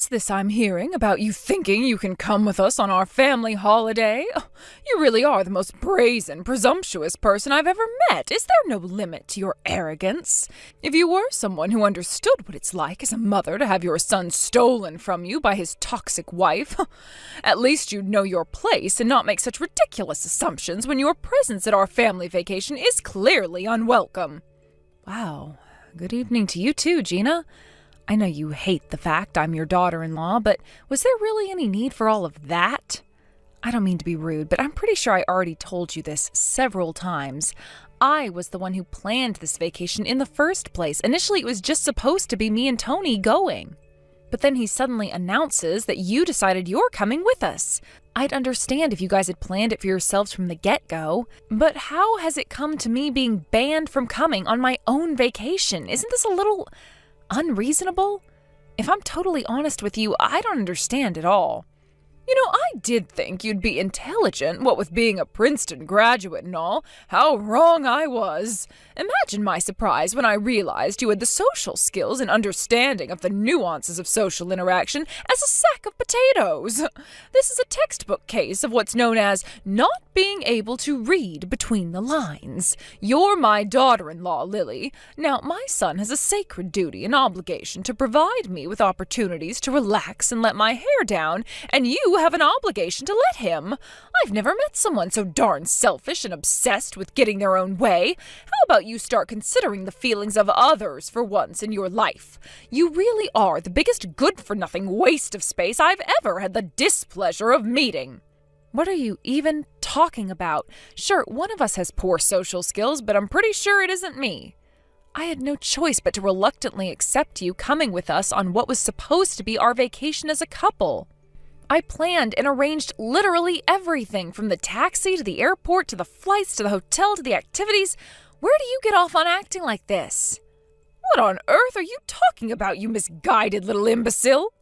What's this I'm hearing about you thinking you can come with us on our family holiday? Oh, you really are the most brazen, presumptuous person I've ever met. Is there no limit to your arrogance? If you were someone who understood what it's like as a mother to have your son stolen from you by his toxic wife, at least you'd know your place and not make such ridiculous assumptions when your presence at our family vacation is clearly unwelcome. Wow. Good evening to you too, Gina. I know you hate the fact I'm your daughter-in-law, but was there really any need for all of that? I don't mean to be rude, but I'm pretty sure I already told you this several times. I was the one who planned this vacation in the first place. Initially, it was just supposed to be me and Tony going. But then he suddenly announces that you decided you're coming with us. I'd understand if you guys had planned it for yourselves from the get-go, but how has it come to me being banned from coming on my own vacation? Isn't this a little unreasonable? If I'm totally honest with you, I don't understand at all. You know, I did think you'd be intelligent, what with being a Princeton graduate and all. How wrong I was. Imagine my surprise when I realized you had the social skills and understanding of the nuances of social interaction as a sack of potatoes. This is a textbook case of what's known as not being able to read between the lines. You're my daughter-in-law, Lily. Now, my son has a sacred duty and obligation to provide me with opportunities to relax and let my hair down, and you have an obligation to let him. I've never met someone so darn selfish and obsessed with getting their own way. How about you start considering the feelings of others for once in your life? You really are the biggest good-for-nothing waste of space I've ever had the displeasure of meeting. What are you even talking about? Sure, one of us has poor social skills, but I'm pretty sure it isn't me. I had no choice but to reluctantly accept you coming with us on what was supposed to be our vacation as a couple. I planned and arranged literally everything, from the taxi to the airport to the flights to the hotel to the activities. Where do you get off on acting like this? What on earth are you talking about, you misguided little imbecile?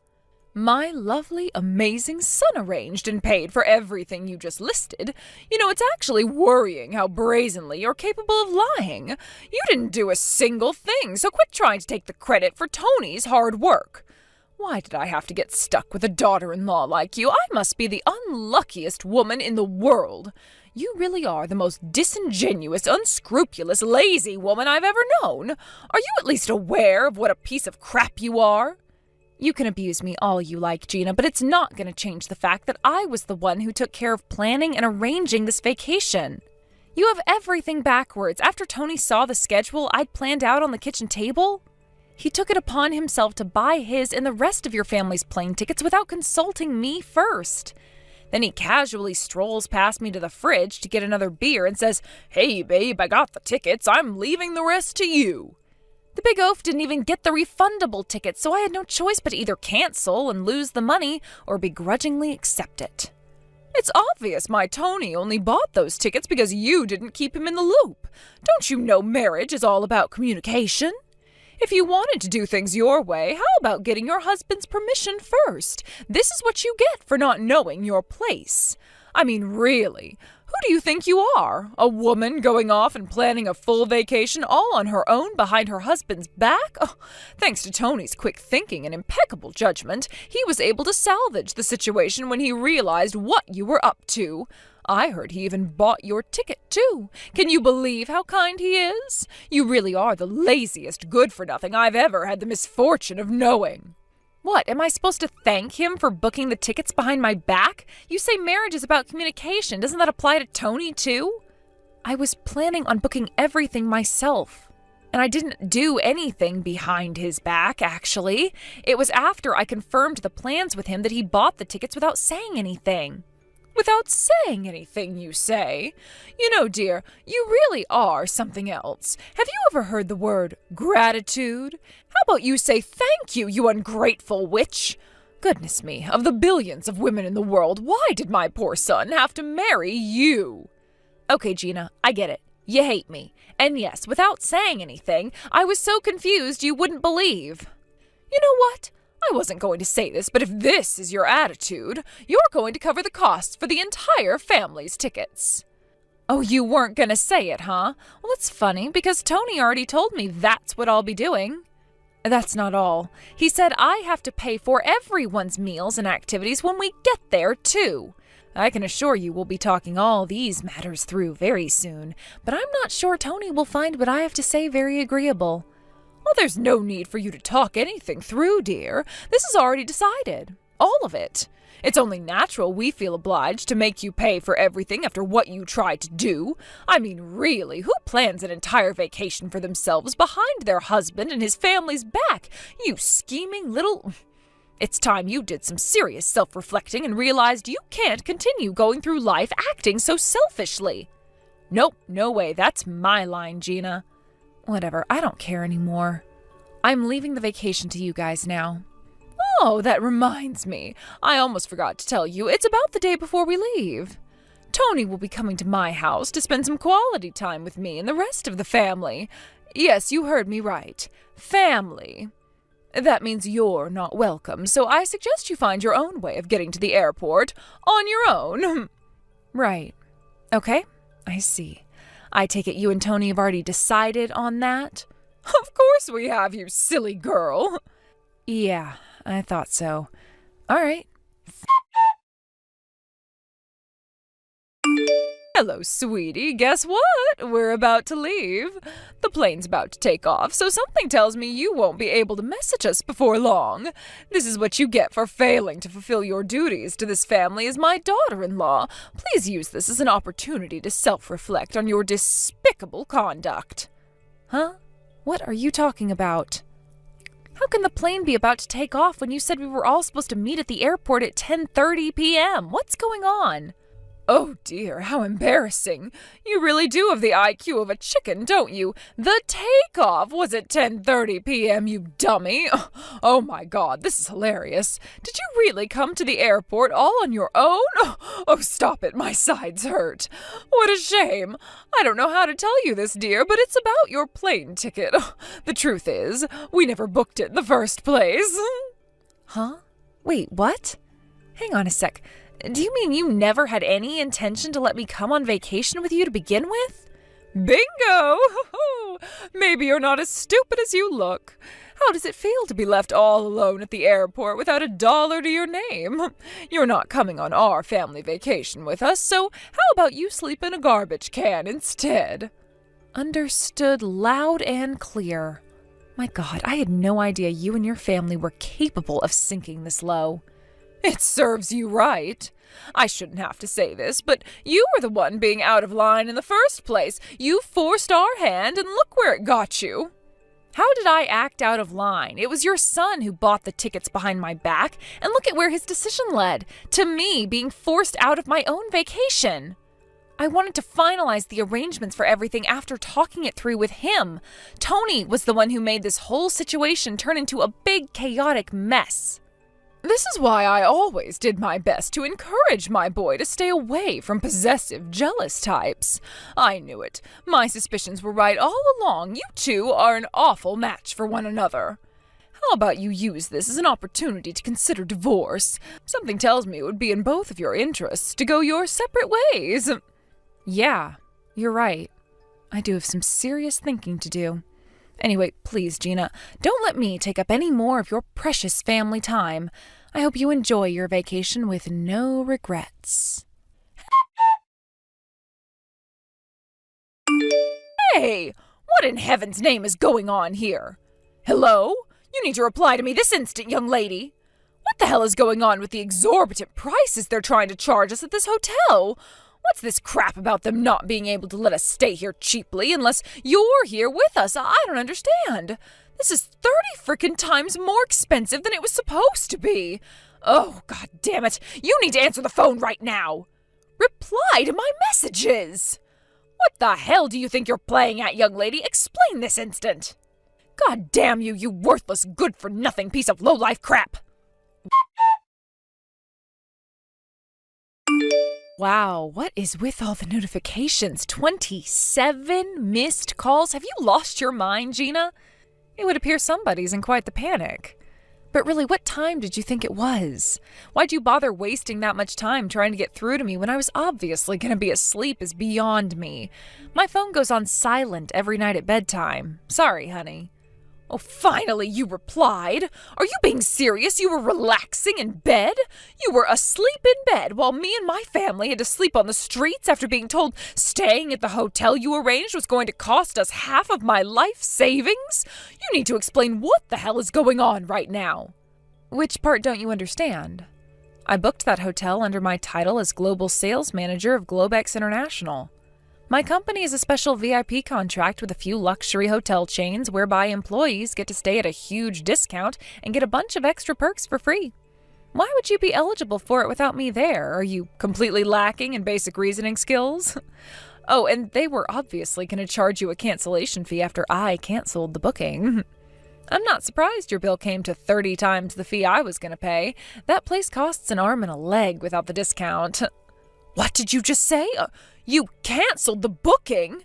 My lovely, amazing son arranged and paid for everything you just listed. You know, it's actually worrying how brazenly you're capable of lying. You didn't do a single thing, so quit trying to take the credit for Tony's hard work. Why did I have to get stuck with a daughter-in-law like you? I must be the unluckiest woman in the world. You really are the most disingenuous, unscrupulous, lazy woman I've ever known. Are you at least aware of what a piece of crap you are? You can abuse me all you like, Gina, but it's not going to change the fact that I was the one who took care of planning and arranging this vacation. You have everything backwards. After Tony saw the schedule I'd planned out on the kitchen table, he took it upon himself to buy his and the rest of your family's plane tickets without consulting me first. Then he casually strolls past me to the fridge to get another beer and says, "Hey, babe, I got the tickets. I'm leaving the rest to you." The big oaf didn't even get the refundable ticket, so I had no choice but to either cancel and lose the money or begrudgingly accept it. It's obvious my Tony only bought those tickets because you didn't keep him in the loop. Don't you know marriage is all about communication? If you wanted to do things your way, how about getting your husband's permission first? This is what you get for not knowing your place. I mean, really, who do you think you are? A woman going off and planning a full vacation all on her own behind her husband's back? Oh, thanks to Tony's quick thinking and impeccable judgment, he was able to salvage the situation when he realized what you were up to. I heard he even bought your ticket, too. Can you believe how kind he is? You really are the laziest good-for-nothing I've ever had the misfortune of knowing. What, am I supposed to thank him for booking the tickets behind my back? You say marriage is about communication. Doesn't that apply to Tony, too? I was planning on booking everything myself. And I didn't do anything behind his back, actually. It was after I confirmed the plans with him that he bought the tickets without saying anything. Without saying anything, you say? You know, dear, you really are something else. Have you ever heard the word gratitude? How about you say thank you, you ungrateful witch? Goodness me, of the billions of women in the world, why did my poor son have to marry you? Okay, Gina, I get it. You hate me. And yes, without saying anything, I was so confused you wouldn't believe. You know what? I wasn't going to say this, but if this is your attitude, you're going to cover the costs for the entire family's tickets. Oh, you weren't going to say it, huh? Well, it's funny, because Tony already told me that's what I'll be doing. That's not all. He said I have to pay for everyone's meals and activities when we get there, too. I can assure you we'll be talking all these matters through very soon, but I'm not sure Tony will find what I have to say very agreeable. Well, there's no need for you to talk anything through, dear. This is already decided. All of it. It's only natural we feel obliged to make you pay for everything after what you tried to do. I mean, really, who plans an entire vacation for themselves behind their husband and his family's back? You scheming little... It's time you did some serious self-reflecting and realized you can't continue going through life acting so selfishly. Nope, no way, that's my line, Gina. Whatever, I don't care anymore. I'm leaving the vacation to you guys now. Oh, that reminds me. I almost forgot to tell you, it's about the day before we leave. Tony will be coming to my house to spend some quality time with me and the rest of the family. Yes, you heard me right. Family. That means you're not welcome, so I suggest you find your own way of getting to the airport on your own. Right. Okay, I see. I take it you and Tony have already decided on that? Of course we have, you silly girl. Yeah, I thought so. All right. Hello, sweetie. Guess what? We're about to leave. The plane's about to take off, so something tells me you won't be able to message us before long. This is what you get for failing to fulfill your duties to this family as my daughter-in-law. Please use this as an opportunity to self-reflect on your despicable conduct. Huh? What are you talking about? How can the plane be about to take off when you said we were all supposed to meet at the airport at 10:30 p.m.? What's going on? Oh dear, how embarrassing. You really do have the IQ of a chicken, don't you? The takeoff was at 10:30 p.m., you dummy. Oh my God, this is hilarious. Did you really come to the airport all on your own? Oh, stop it, my sides hurt. What a shame. I don't know how to tell you this, dear, but it's about your plane ticket. The truth is, we never booked it in the first place. Huh? Wait, what? Hang on a sec. Do you mean you never had any intention to let me come on vacation with you to begin with? Bingo! Maybe you're not as stupid as you look. How does it feel to be left all alone at the airport without $1 to your name? You're not coming on our family vacation with us, so how about you sleep in a garbage can instead? Understood loud and clear. My God, I had no idea you and your family were capable of sinking this low. It serves you right. I shouldn't have to say this, but you were the one being out of line in the first place. You forced our hand, and look where it got you. How did I act out of line? It was your son who bought the tickets behind my back, and look at where his decision led, to me being forced out of my own vacation. I wanted to finalize the arrangements for everything after talking it through with him. Tony was the one who made this whole situation turn into a big, chaotic mess. This is why I always did my best to encourage my boy to stay away from possessive, jealous types. I knew it. My suspicions were right all along. You two are an awful match for one another. How about you use this as an opportunity to consider divorce? Something tells me it would be in both of your interests to go your separate ways. Yeah, you're right. I do have some serious thinking to do. Anyway, please, Gina, don't let me take up any more of your precious family time. I hope you enjoy your vacation with no regrets. Hey, what in heaven's name is going on here? Hello? You need to reply to me this instant, young lady. What the hell is going on with the exorbitant prices they're trying to charge us at this hotel? What's this crap about them not being able to let us stay here cheaply unless you're here with us? I don't understand. This is 30 frickin' times more expensive than it was supposed to be. Oh, God damn it. You need to answer the phone right now. Reply to my messages. What the hell do you think you're playing at, young lady? Explain this instant. God damn you, you worthless, good-for-nothing piece of low-life crap. Wow, what is with all the notifications? 27 missed calls? Have you lost your mind, Gina? It would appear somebody's in quite the panic. But really, what time did you think it was? Why'd you bother wasting that much time trying to get through to me when I was obviously going to be asleep is beyond me. My phone goes on silent every night at bedtime. Sorry, honey. Oh, finally you replied. Are you being serious? You were relaxing in bed? You were asleep in bed while me and my family had to sleep on the streets after being told staying at the hotel you arranged was going to cost us half of my life savings? You need to explain what the hell is going on right now. Which part don't you understand? I booked that hotel under my title as Global Sales Manager of Globex International. My company is a special VIP contract with a few luxury hotel chains whereby employees get to stay at a huge discount and get a bunch of extra perks for free. Why would you be eligible for it without me there? Are you completely lacking in basic reasoning skills? Oh, and they were obviously going to charge you a cancellation fee after I canceled the booking. I'm not surprised your bill came to 30 times the fee I was going to pay. That place costs an arm and a leg without the discount. What did you just say? You canceled the booking?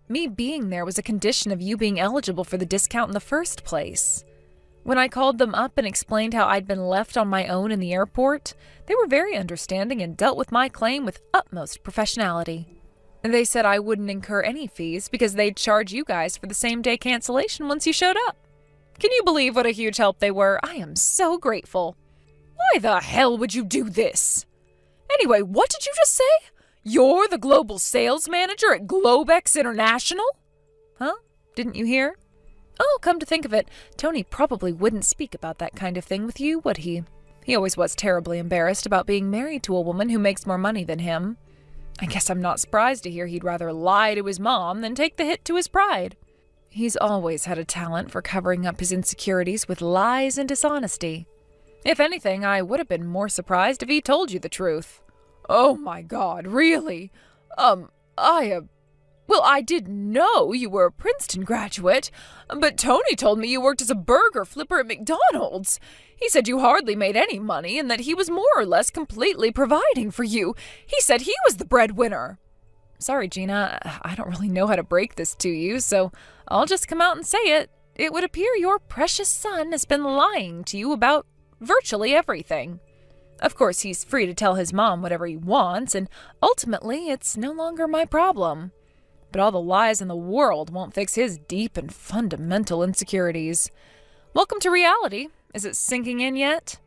Me being there was a condition of you being eligible for the discount in the first place. When I called them up and explained how I'd been left on my own in the airport, they were very understanding and dealt with my claim with utmost professionality. They said I wouldn't incur any fees because they'd charge you guys for the same-day cancellation once you showed up. Can you believe what a huge help they were? I am so grateful. Why the hell would you do this? Anyway, what did you just say? You're the global sales manager at Globex International? Huh? Didn't you hear? Oh, come to think of it, Tony probably wouldn't speak about that kind of thing with you, would he? He always was terribly embarrassed about being married to a woman who makes more money than him. I guess I'm not surprised to hear he'd rather lie to his mom than take the hit to his pride. He's always had a talent for covering up his insecurities with lies and dishonesty. If anything, I would have been more surprised if he told you the truth. Oh my God, really? I didn't know you were a Princeton graduate, but Tony told me you worked as a burger flipper at McDonald's. He said you hardly made any money and that he was more or less completely providing for you. He said he was the breadwinner. Sorry, Gina, I don't really know how to break this to you, so I'll just come out and say it. It would appear your precious son has been lying to you about virtually everything. Of course, he's free to tell his mom whatever he wants, and ultimately, it's no longer my problem. But all the lies in the world won't fix his deep and fundamental insecurities. Welcome to reality. Is it sinking in yet?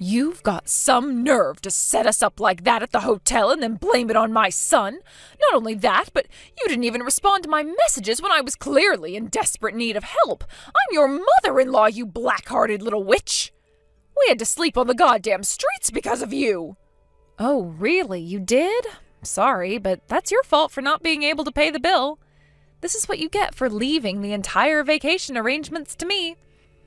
You've got some nerve to set us up like that at the hotel and then blame it on my son. Not only that, but you didn't even respond to my messages when I was clearly in desperate need of help. I'm your mother-in-law, you black-hearted little witch. We had to sleep on the goddamn streets because of you. Oh, really? You did? Sorry, but that's your fault for not being able to pay the bill. This is what you get for leaving the entire vacation arrangements to me.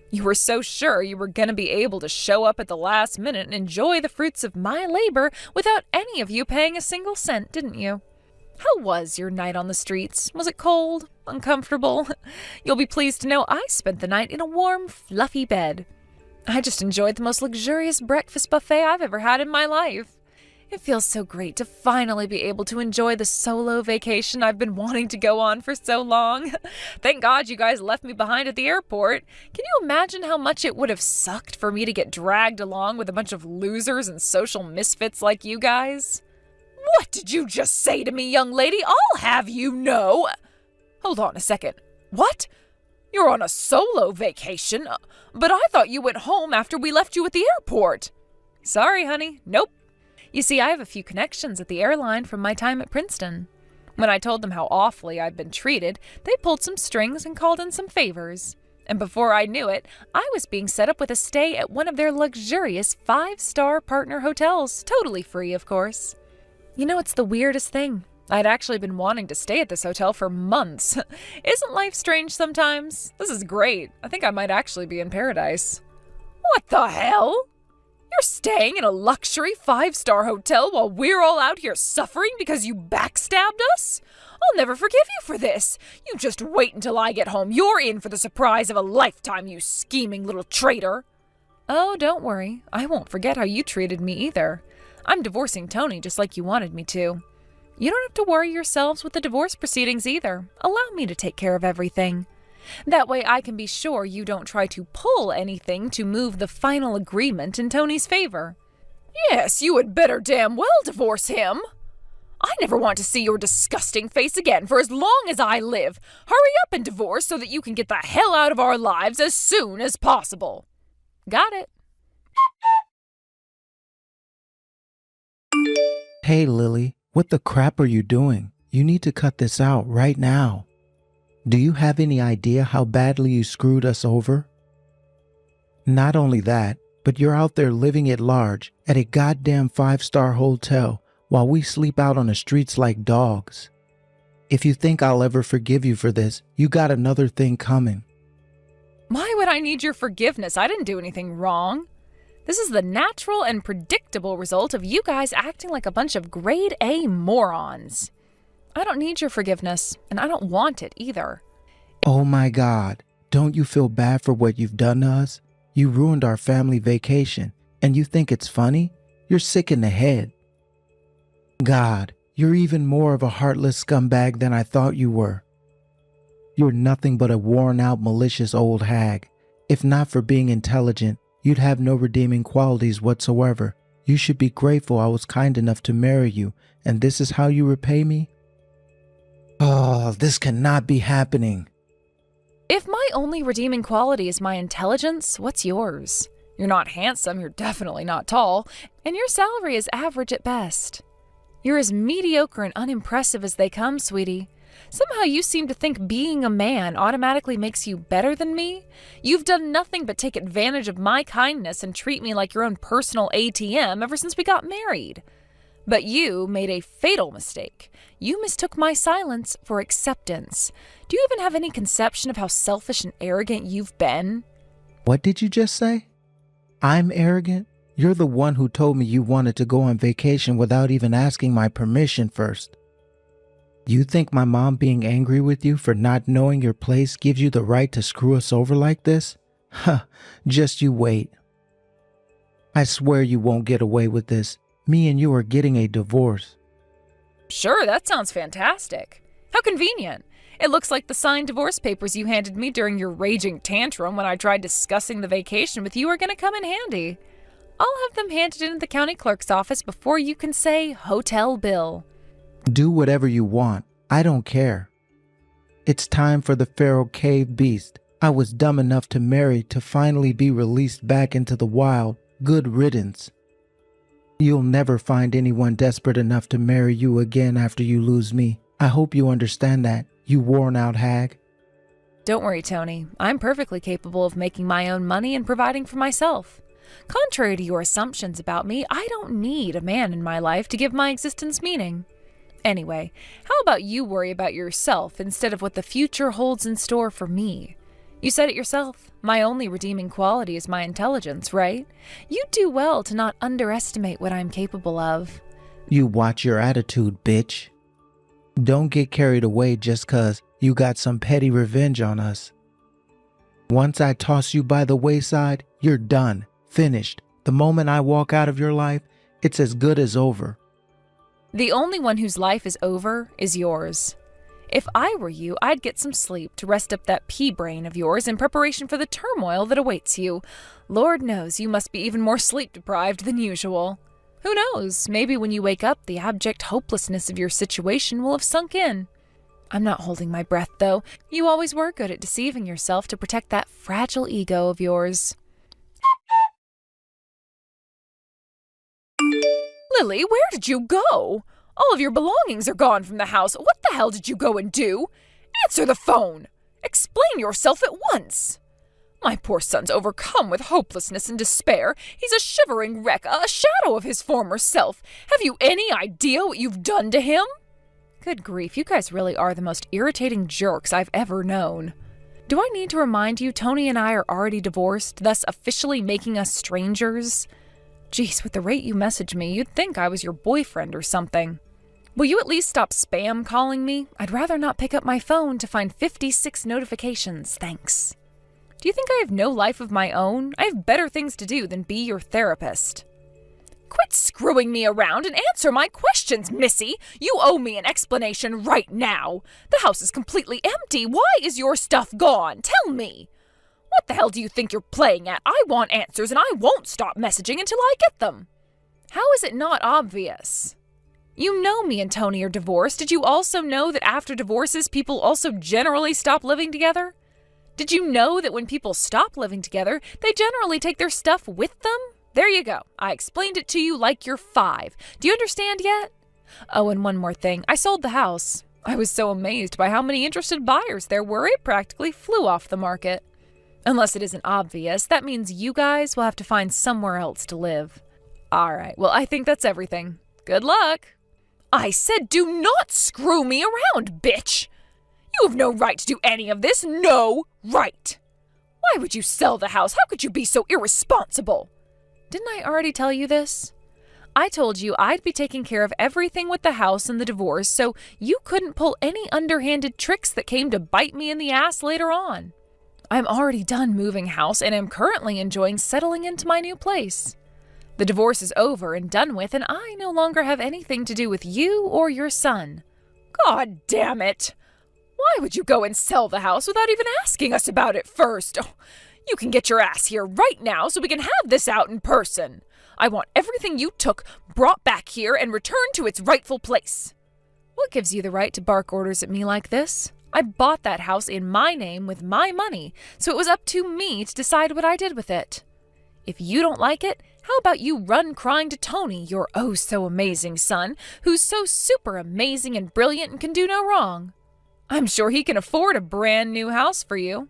You were so sure you were going to be able to show up at the last minute and enjoy the fruits of my labor without any of you paying a single cent, didn't you? How was your night on the streets? Was it cold? Uncomfortable? You'll be pleased to know I spent the night in a warm, fluffy bed. I just enjoyed the most luxurious breakfast buffet I've ever had in my life. It feels so great to finally be able to enjoy the solo vacation I've been wanting to go on for so long. Thank God you guys left me behind at the airport. Can you imagine how much it would have sucked for me to get dragged along with a bunch of losers and social misfits like you guys? What did you just say to me, young lady? I'll have you know. Hold on a second. What? You're on a solo vacation? But I thought you went home after we left you at the airport. Sorry, honey. Nope. You see, I have a few connections at the airline from my time at Princeton. When I told them how awfully I'd been treated, they pulled some strings and called in some favors. And before I knew it, I was being set up with a stay at one of their luxurious 5-star partner hotels, totally free, of course. You know, it's the weirdest thing. I'd actually been wanting to stay at this hotel for months. Isn't life strange sometimes? This is great. I think I might actually be in paradise. What the hell? You're staying in a luxury 5-star hotel while we're all out here suffering because you backstabbed us? I'll never forgive you for this. You just wait until I get home. You're in for the surprise of a lifetime, you scheming little traitor. Oh, don't worry. I won't forget how you treated me either. I'm divorcing Tony just like you wanted me to. You don't have to worry yourselves with the divorce proceedings either. Allow me to take care of everything. That way I can be sure you don't try to pull anything to move the final agreement in Tony's favor. Yes, you had better damn well divorce him. I never want to see your disgusting face again for as long as I live. Hurry up and divorce so that you can get the hell out of our lives as soon as possible. Got it. Hey, Lily, what the crap are you doing? You need to cut this out right now. Do you have any idea how badly you screwed us over? Not only that, but you're out there living at large at a goddamn 5-star hotel while we sleep out on the streets like dogs. If you think I'll ever forgive you for this, you got another thing coming. Why would I need your forgiveness? I didn't do anything wrong. This is the natural and predictable result of you guys acting like a bunch of grade A morons. I don't need your forgiveness, and I don't want it either. Oh my God, don't you feel bad for what you've done to us? You ruined our family vacation, and you think it's funny? You're sick in the head. God, you're even more of a heartless scumbag than I thought you were. You're nothing but a worn-out, malicious old hag. If not for being intelligent, you'd have no redeeming qualities whatsoever. You should be grateful I was kind enough to marry you, and this is how you repay me? Oh, this cannot be happening. If my only redeeming quality is my intelligence, what's yours? You're not handsome, you're definitely not tall, and your salary is average at best. You're as mediocre and unimpressive as they come, sweetie. Somehow you seem to think being a man automatically makes you better than me. You've done nothing but take advantage of my kindness and treat me like your own personal ATM ever since we got married. But you made a fatal mistake. You mistook my silence for acceptance. Do you even have any conception of how selfish and arrogant you've been? What did you just say? I'm arrogant? You're the one who told me you wanted to go on vacation without even asking my permission first. You think my mom being angry with you for not knowing your place gives you the right to screw us over like this? Huh, just you wait. I swear you won't get away with this. Me and you are getting a divorce. Sure, that sounds fantastic. How convenient. It looks like the signed divorce papers you handed me during your raging tantrum when I tried discussing the vacation with you are going to come in handy. I'll have them handed in at the county clerk's office before you can say hotel bill. Do whatever you want. I don't care. It's time for the Pharaoh cave beast I was dumb enough to marry to finally be released back into the wild. Good riddance. You'll never find anyone desperate enough to marry you again after you lose me. I hope you understand that, you worn-out hag. Don't worry, Tony. I'm perfectly capable of making my own money and providing for myself. Contrary to your assumptions about me, I don't need a man in my life to give my existence meaning. Anyway, how about you worry about yourself instead of what the future holds in store for me? You said it yourself. My only redeeming quality is my intelligence, right? You do well to not underestimate what I'm capable of. You watch your attitude, bitch. Don't get carried away just 'cause you got some petty revenge on us. Once I toss you by the wayside, you're done, finished. The moment I walk out of your life, it's as good as over. The only one whose life is over is yours. If I were you, I'd get some sleep to rest up that pea brain of yours in preparation for the turmoil that awaits you. Lord knows you must be even more sleep-deprived than usual. Who knows, maybe when you wake up, the abject hopelessness of your situation will have sunk in. I'm not holding my breath, though. You always were good at deceiving yourself to protect that fragile ego of yours. Lily, where did you go? All of your belongings are gone from the house. What the hell did you go and do? Answer the phone. Explain yourself at once. My poor son's overcome with hopelessness and despair. He's a shivering wreck, a shadow of his former self. Have you any idea what you've done to him? Good grief, you guys really are the most irritating jerks I've ever known. Do I need to remind you Tony and I are already divorced, thus officially making us strangers? Geez, with the rate you message me, you'd think I was your boyfriend or something. Will you at least stop spam calling me? I'd rather not pick up my phone to find 56 notifications, thanks. Do you think I have no life of my own? I have better things to do than be your therapist. Quit screwing me around and answer my questions, Missy. You owe me an explanation right now. The house is completely empty. Why is your stuff gone? Tell me. What the hell do you think you're playing at? I want answers and I won't stop messaging until I get them. How is it not obvious? You know me and Tony are divorced. Did you also know that after divorces, people also generally stop living together? Did you know that when people stop living together, they generally take their stuff with them? There you go. I explained it to you like you're 5. Do you understand yet? Oh, and one more thing. I sold the house. I was so amazed by how many interested buyers there were, it practically flew off the market. Unless it isn't obvious, that means you guys will have to find somewhere else to live. All right, well, I think that's everything. Good luck. I said do not screw me around, bitch! You have no right to do any of this. No right! Why would you sell the house? How could you be so irresponsible? Didn't I already tell you this? I told you I'd be taking care of everything with the house and the divorce, so you couldn't pull any underhanded tricks that came to bite me in the ass later on. I'm already done moving house and am currently enjoying settling into my new place. The divorce is over and done with, and I no longer have anything to do with you or your son. God damn it! Why would you go and sell the house without even asking us about it first? Oh, you can get your ass here right now so we can have this out in person. I want everything you took brought back here and returned to its rightful place. What gives you the right to bark orders at me like this? I bought that house in my name with my money, so it was up to me to decide what I did with it. If you don't like it, how about you run crying to Tony, your oh-so-amazing son, who's so super amazing and brilliant and can do no wrong? I'm sure he can afford a brand new house for you.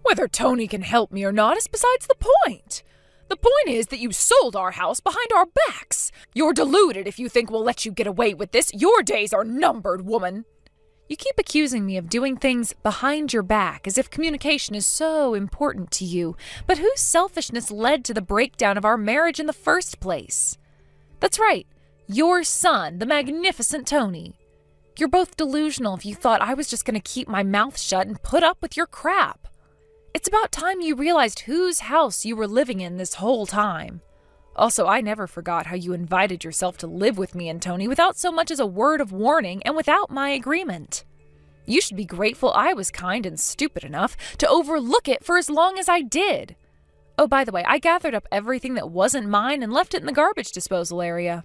Whether Tony can help me or not is besides the point. The point is that you sold our house behind our backs. You're deluded if you think we'll let you get away with this. Your days are numbered, woman. You keep accusing me of doing things behind your back as if communication is so important to you, but whose selfishness led to the breakdown of our marriage in the first place? That's right, your son, the magnificent Tony. You're both delusional if you thought I was just going to keep my mouth shut and put up with your crap. It's about time you realized whose house you were living in this whole time. Also, I never forgot how you invited yourself to live with me and Tony without so much as a word of warning and without my agreement. You should be grateful I was kind and stupid enough to overlook it for as long as I did. Oh, by the way, I gathered up everything that wasn't mine and left it in the garbage disposal area.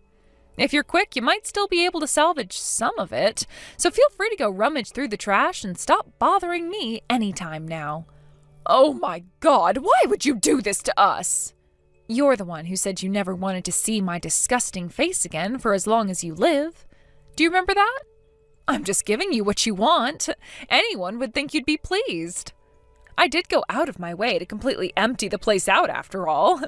If you're quick, you might still be able to salvage some of it, so feel free to go rummage through the trash and stop bothering me anytime now. Oh my God, why would you do this to us? You're the one who said you never wanted to see my disgusting face again for as long as you live. Do you remember that? I'm just giving you what you want. Anyone would think you'd be pleased. I did go out of my way to completely empty the place out after all.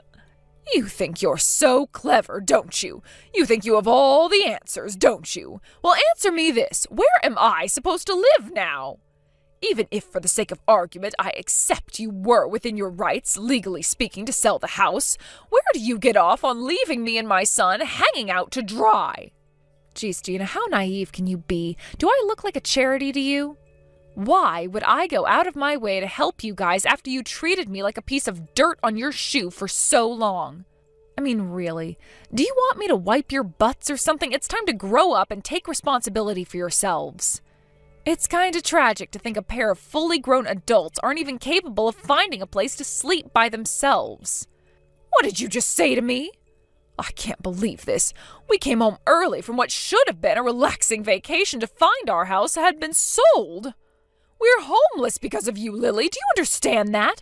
You think you're so clever, don't you? You think you have all the answers, don't you? Well, answer me this. Where am I supposed to live now? Even if, for the sake of argument, I accept you were within your rights, legally speaking, to sell the house, where do you get off on leaving me and my son hanging out to dry? Geez, Gina, how naive can you be? Do I look like a charity to you? Why would I go out of my way to help you guys after you treated me like a piece of dirt on your shoe for so long? I mean, really, do you want me to wipe your butts or something? It's time to grow up and take responsibility for yourselves. It's kind of tragic to think a pair of fully grown adults aren't even capable of finding a place to sleep by themselves. What did you just say to me? I can't believe this. We came home early from what should have been a relaxing vacation to find our house had been sold. We're homeless because of you, Lily. Do you understand that?